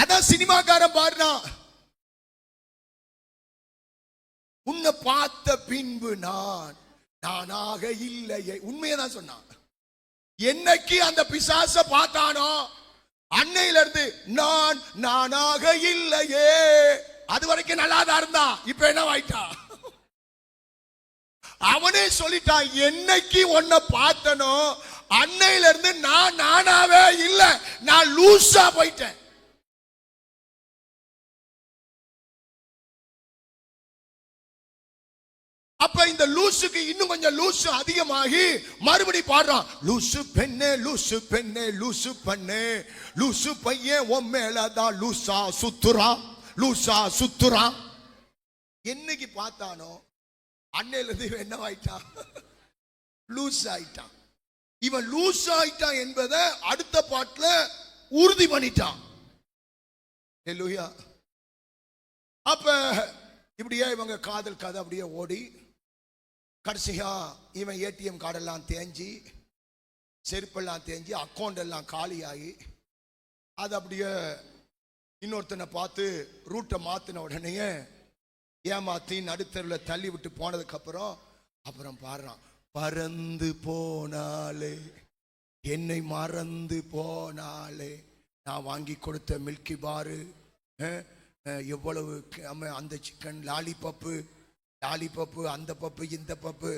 அதான் சினிமாக்காரன் பாருனா, உன்னை பார்த்த பின்பு நான் நானாக இல்லையே. உண்மையதான் சொன்னான். என்னைக்கு அந்த பிசாச பார்த்தானோ அன்னையில இருந்து நான் நானாக இல்லையே. அது வரைக்கும் நல்லாதான் இருந்தான். இப்ப என்ன ஆயிட்டா? அவனே சொல்லிட்டான், என்னைக்கு உன்னை பார்த்தனோ அன்னையில இருந்து நான் நானாவே இல்ல, நான் லூசா போயிட்டேன். அப்ப இந்த லூசுக்கு இன்னும் கொஞ்சம் லூசு அதிகமாகி மறுபடி பாடுறான், லூசு பெண்ணே லூசு பெண்ணே லூசு பண்ணே, லூசு பையன் உன் மேலதான் லூசா சுத்துறான், லூசா சுத்துறான். என்னைக்கு பார்த்தானோ அன்னையில இருந்து என்ன ஆயிட்டான்? லூஸ் ஆயிட்டான். இவன் லூஸ் ஆயிட்டான் என்பதை அடுத்த பாட்டுல உறுதி பண்ணிட்டான். ஹல்லேலூயா. அப்ப இப்படியே இவங்க காதல் கதை அப்படியே ஓடி கடைசியா இவன் ஏடிஎம் கார்டெல்லாம் தேஞ்சி, செருப்பெல்லாம் தேஞ்சி, அக்கௌண்ட் எல்லாம் காலியாகி, அது அப்படியே இன்னொருத்தனை பார்த்து ரூட்டை மாத்தின உடனே ஏமாத்தி நடுத்தருவில் தள்ளி விட்டு போனதுக்கு அப்புறம் பாடுறான், பறந்து போனாலே என்னை மறந்து போனாலே, நான் வாங்கி கொடுத்த மில்கி பாரு, எவ்வளவு அந்த சிக்கன் லாலிபப்பு, அந்த பப்பு இந்த பப்பு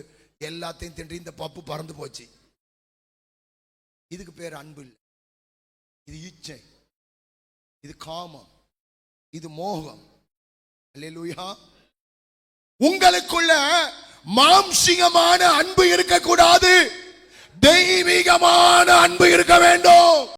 எல்லாத்தையும் தின்று இந்த பப்பு பறந்து போச்சு. இதுக்கு பேர் அன்பு இல்லை, இது இச்சை, இது காமம், இது மோகம். அல்லேலூயா. உங்களுக்குள்ள மாம்சிகமான அன்பு இருக்கக்கூடாது, தெய்வீகமான அன்பு இருக்க வேண்டும்.